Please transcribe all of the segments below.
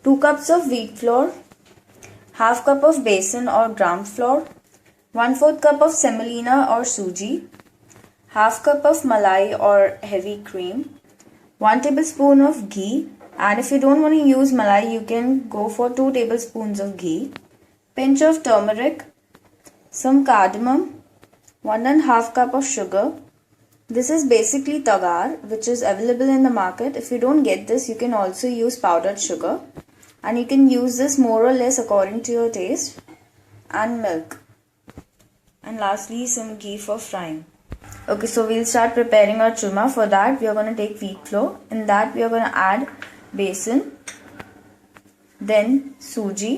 2 cups of wheat flour, half cup of besan or gram flour, 1/4 cup of semolina or suji, half cup of malai or heavy cream, 1 tablespoon of ghee, and if you don't want to use malai, you can go for 2 tablespoons of ghee, pinch of turmeric, some cardamom, 1.5 cup of sugar. This is basically tagar, which is available in the market. If you don't get this, you can also use powdered sugar, and you can use this more or less according to your taste, and milk, and lastly some ghee for frying. Okay, so we'll start preparing our churma. For that, we are going to take wheat flour. In that, we are going to add besan, then suji.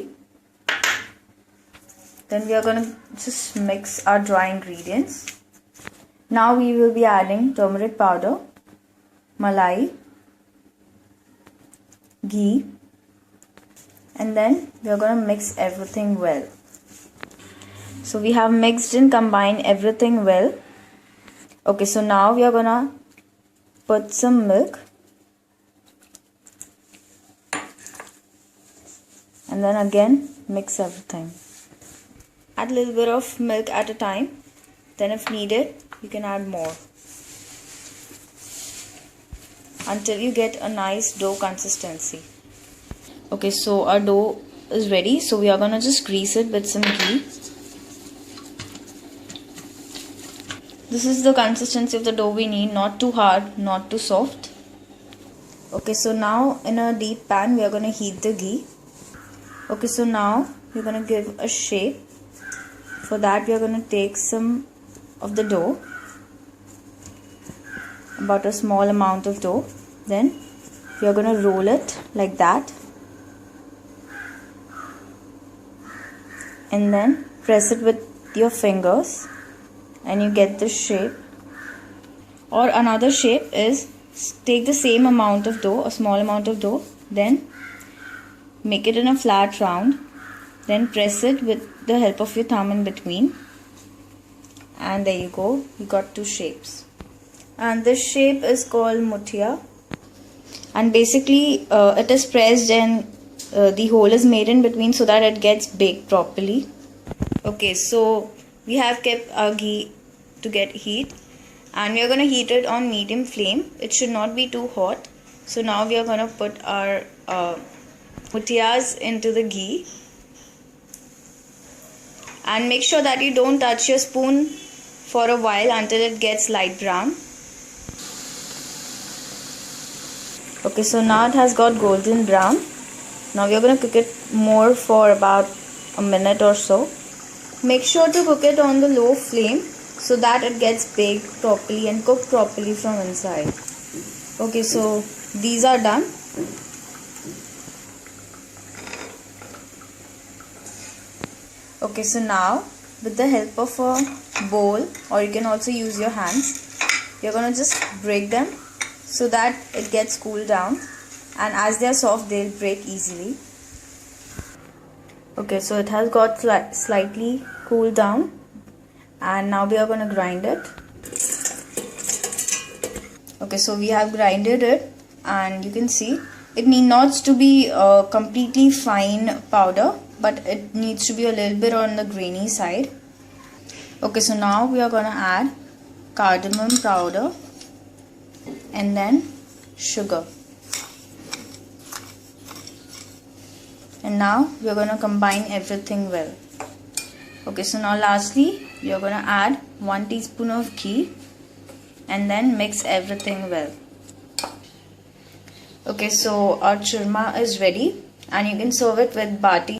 Then we are going to just mix our dry ingredients. Now we will be adding turmeric powder, malai, ghee, and then we are going to mix everything well. So we have mixed and combined everything well. Okay, so now we are going to put some milk, and then again mix everything. Add a little bit of milk at a time, then if needed you can add more until you get a nice dough consistency. Okay, so our dough is ready, so we are going to just grease it with some ghee. This is the consistency of the dough we need, not too hard, not too soft. Okay, so now in a deep pan we are going to heat the ghee. Okay, so now we're going to give a shape. For that we are going to take some of the dough, about a small amount of dough. Then we are going to roll it like that, and then press it with your fingers, and you get this shape. Or another shape is take the same amount of dough, a small amount of dough, then make it in a flat round, then press it with the help of your thumb in between, and there you go, you got 2 shapes. And this shape is called muthia, and basically it is pressed and the hole is made in between so that it gets baked properly. Okay, so we have kept our ghee to get heat, and we are going to heat it on medium flame. It should not be too hot. So now we are going to put our muthias into the ghee, and make sure that you don't touch your spoon for a while until it gets light brown. Okay, so now it has got golden brown. Now we are going to cook it more for about a minute or so. Make sure to cook it on the low flame so that it gets baked properly and cooked properly from inside. Okay, so these are done. Okay, so now with the help of a bowl, or you can also use your hands, you're going to just break them so that it gets cooled down, and as they are soft they'll break easily. Okay, so it has got slightly cooled down, and now we are going to grind it. Okay, so we have grinded it, and you can see it need not to be completely fine powder, but it needs to be a little bit on the grainy side. Okay, so now we are going to add cardamom powder and then sugar. And now we are going to combine everything well. Okay, so now lastly we are going to add 1 teaspoon of ghee and then mix everything well. Okay, so our churma is ready, and you can serve it with bati.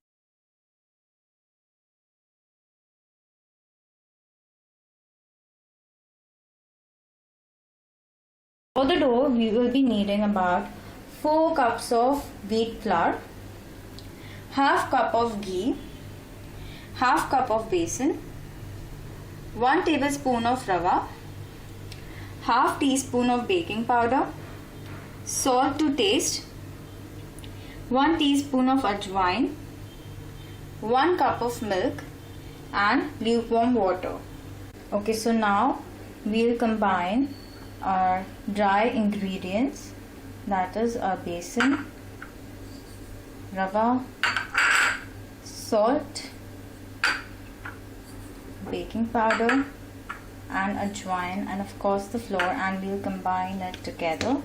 For the dough, we will be needing about 4 cups of wheat flour, half cup of ghee, half cup of besan, 1 tablespoon of rava, half teaspoon of baking powder, salt to taste, 1 teaspoon of ajwain, 1 cup of milk, and lukewarm water. Okay, so now we'll combine our dry ingredients, that is our besan, rava, salt, baking powder and ajwain, and of course the flour, and we'll combine it together.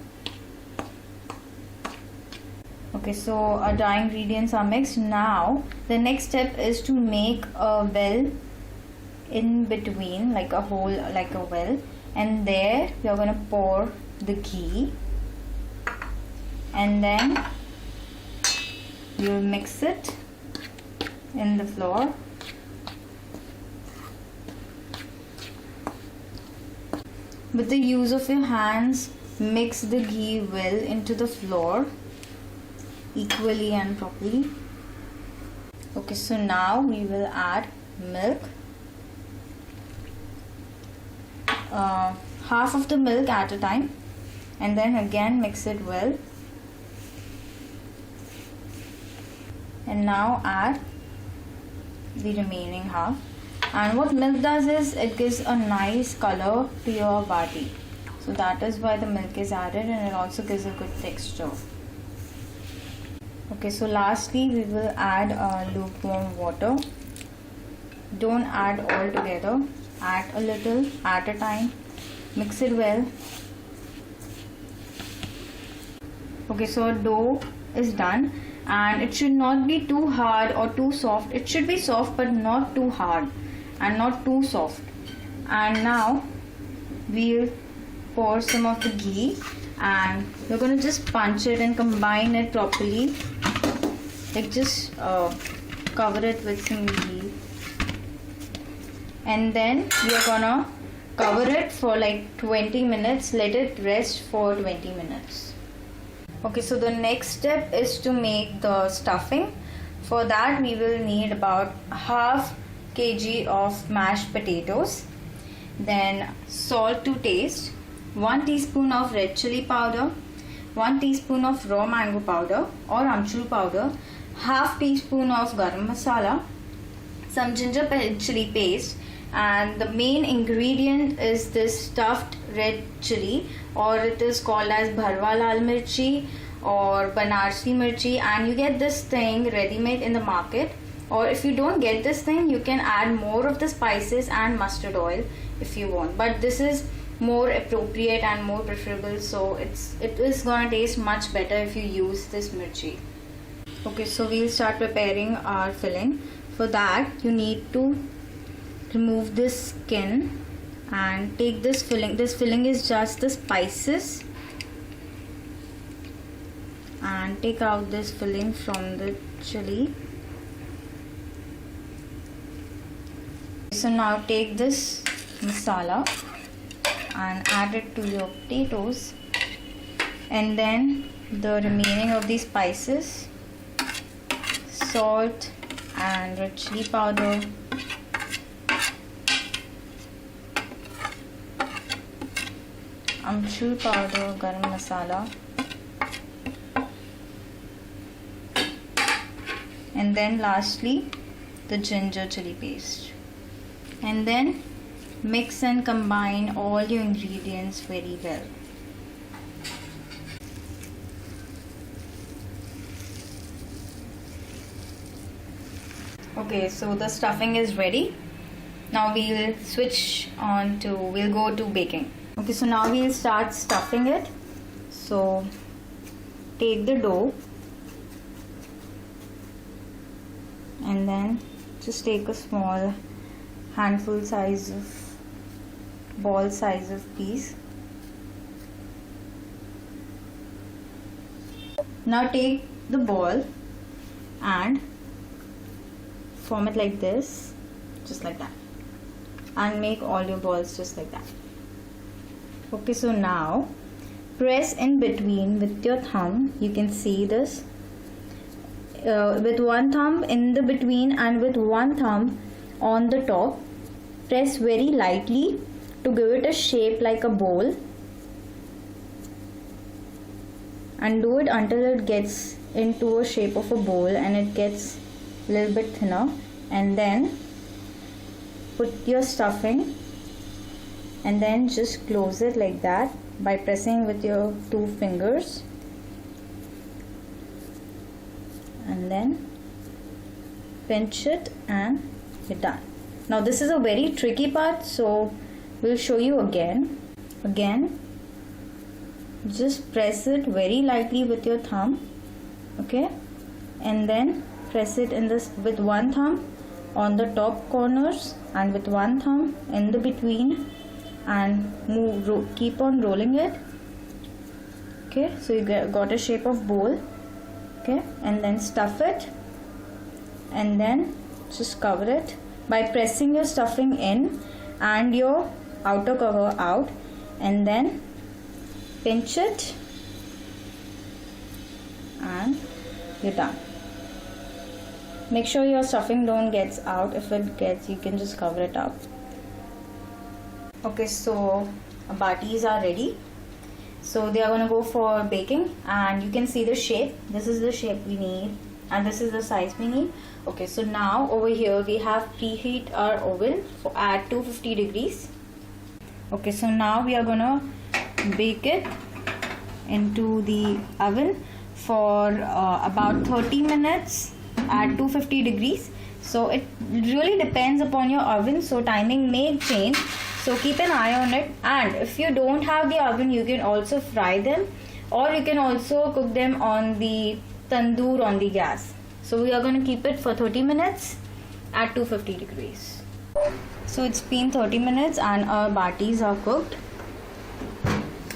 Okay, so our dry ingredients are mixed. Now the next step is to make a well in between, like a hole, like a well, and there we are going to pour the ghee, and then you will mix it in the flour. With the use of your hands, mix the ghee well into the flour equally and properly. Okay, so now we will add milk. Half of the milk at a time, and then again mix it well. And now add the remaining half. And what milk does is it gives a nice color to your bati. So that is why the milk is added, and it also gives a good texture. Okay, so lastly we will add lukewarm water. Don't add all together. Add a little at a time. Mix it well. Okay, so our dough is done, and it should not be too hard or too soft. It should be soft but not too hard and not too soft. And now we'll pour some of the ghee, and we're going to just punch it and combine it properly. Like just cover it with some ghee, and then we're gonna cover it for like 20 minutes. Let it rest for 20 minutes. Okay, so the next step is to make the stuffing. For that we will need about half kg of mashed potatoes, then salt to taste, 1 teaspoon of red chili powder, 1 teaspoon of raw mango powder or amchur powder, half teaspoon of garam masala, some ginger chili paste, and the main ingredient is this stuffed red chili, or it is called as bharwa lal mirchi or Banarsi Mirchi, and you get this thing ready made in the market. Or if you don't get this thing, you can add more of the spices and mustard oil if you want, but this is more appropriate and more preferable, so it is gonna taste much better if you use this mirchi. Okay, so we'll start preparing our filling. For that you need to remove this skin and take this filling. This filling is just the spices, and take out this filling from the chili. So now take this masala and add it to your potatoes, and then the remaining of these spices, salt and red chili powder, amchur powder, garam masala, and then lastly the ginger chili paste, and then mix and combine all your ingredients very well. Okay, so the stuffing is ready. Now we'll we'll go to baking. Okay, so now we'll start stuffing it. So take the dough and then just take a small handful size of ball size of piece. Now take the ball and form it like this, just like that, and make all your balls just like that. Okay, so now press in between with your thumb. You can see this with one thumb in the between and with one thumb on the top. Press very lightly to give it a shape like a bowl, and do it until it gets into a shape of a bowl and it gets a little bit thinner, and then put your stuffing and then just close it like that by pressing with your 2 fingers, and then pinch it and you're done. Now this is a very tricky part, so we'll show you again. Just press it very lightly with your thumb, okay, and then press it in this with one thumb on the top corners and with one thumb in the between, and keep on rolling it. Okay, so you got a shape of bowl. Okay, and then stuff it, and then just cover it by pressing your stuffing in and your outer cover out, and then pinch it and you're done. Make sure your stuffing don't gets out. If it gets, you can just cover it up. Okay, so batis are ready. So they are going to go for baking, and you can see the shape. This is the shape we need and this is the size we need. Okay, so now over here we have preheat our oven at 250 degrees. Okay, so now we are going to bake it into the oven for about 30 minutes at 250 degrees. So it really depends upon your oven, so timing may change, so keep an eye on it. And if you don't have the oven, you can also fry them, or you can also cook them on the tandoor on the gas. So we are going to keep it for 30 minutes at 250 degrees. So it's been 30 minutes and our batis are cooked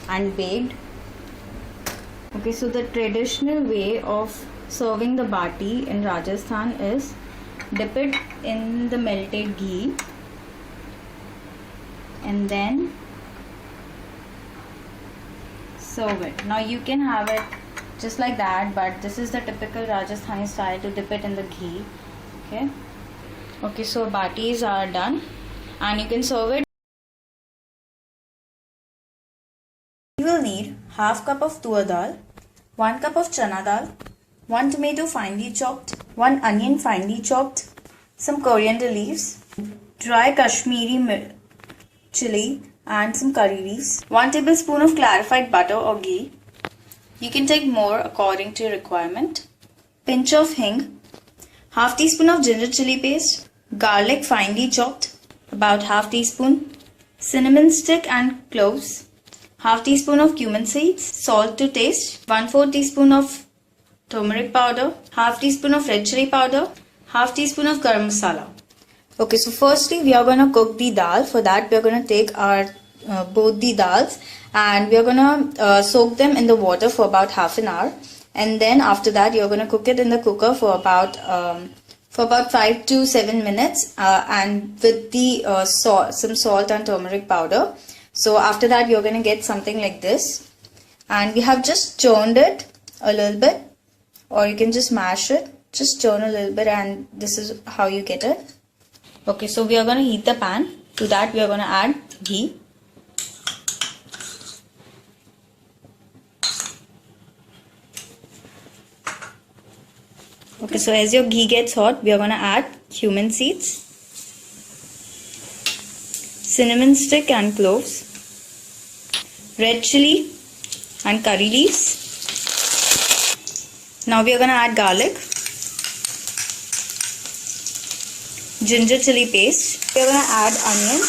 and baked. Okay, so the traditional way of serving the bati in Rajasthan is dip it in the melted ghee and then serve it. Now you can have it just like that, but this is the typical Rajasthani style to dip it in the ghee. Okay, so batis are done and you can serve it. You will need half cup of tur dal, 1 cup of chana dal, 1 tomato finely chopped, 1 onion finely chopped, some coriander leaves, dry Kashmiri chili and some curry leaves, 1 tablespoon of clarified butter or ghee. You can take more according to your requirement. Pinch of hing, half teaspoon of ginger chili paste, garlic finely chopped, about half teaspoon, cinnamon stick and cloves, half teaspoon of cumin seeds, salt to taste, 1/4 teaspoon of turmeric powder, half teaspoon of red chili powder, half teaspoon of garam masala. Okay, so firstly we are going to cook the dal. For that we are going to take our both the dals and we are going to soak them in the water for about half an hour, and then after that you are going to cook it in the cooker for about 5 to 7 minutes and with the some salt and turmeric powder. So after that you're going to get something like this, and we have just churned it a little bit, or you can just mash it, just churn a little bit, and this is how you get it. Okay, so we are going to heat the pan. To that we are going to add ghee. Okay, so as your ghee gets hot, we are going to add cumin seeds, cinnamon stick and cloves, red chili and curry leaves. Now we are going to add garlic, ginger chili paste. We are going to add onion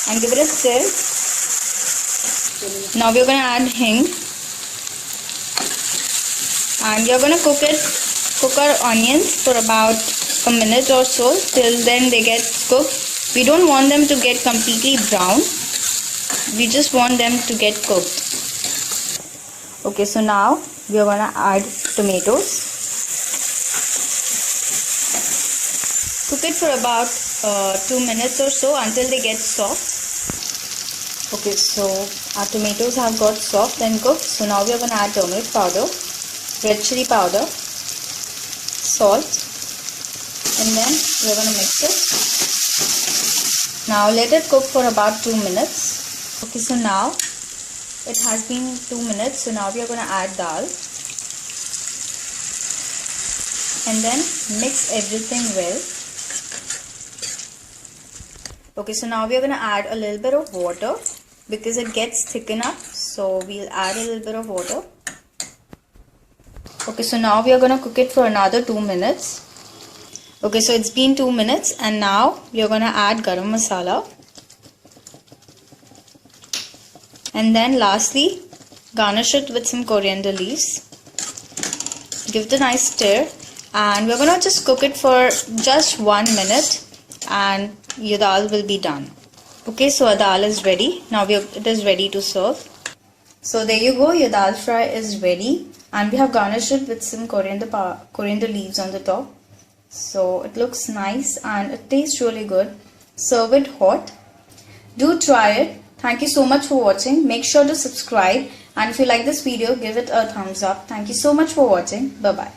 and give it a stir. Now we are going to add hing. And we are going to cook our onions for about a minute or so, till then they get cooked. We don't want them to get completely brown. We just want them to get cooked. Okay, so now we are going to add tomatoes. Cook it for about 2 minutes or so until they get soft. Okay, so our tomatoes have got soft and cooked. So now we are going to add turmeric powder, red chili powder, salt, and then we are going to mix it. Now let it cook for about 2 minutes. Okay, so now it has been 2 minutes. So now we are going to add dal and then mix everything well. Okay, so now we are going to add a little bit of water because it gets thicken up. So we'll add a little bit of water. Okay, so now we are gonna cook it for another 2 minutes. Okay, so it's been 2 minutes and now we are gonna add garam masala. And then lastly, garnish it with some coriander leaves. Give it a nice stir and we're gonna just cook it for just 1 minute and your dal will be done. Okay, so our dal is ready. Now it is ready to serve. So there you go, your dal fry is ready and we have garnished it with some coriander leaves on the top. So it looks nice and it tastes really good. Serve it hot. Do try it. Thank you so much for watching. Make sure to subscribe and if you like this video, give it a thumbs up. Thank you so much for watching. Bye bye.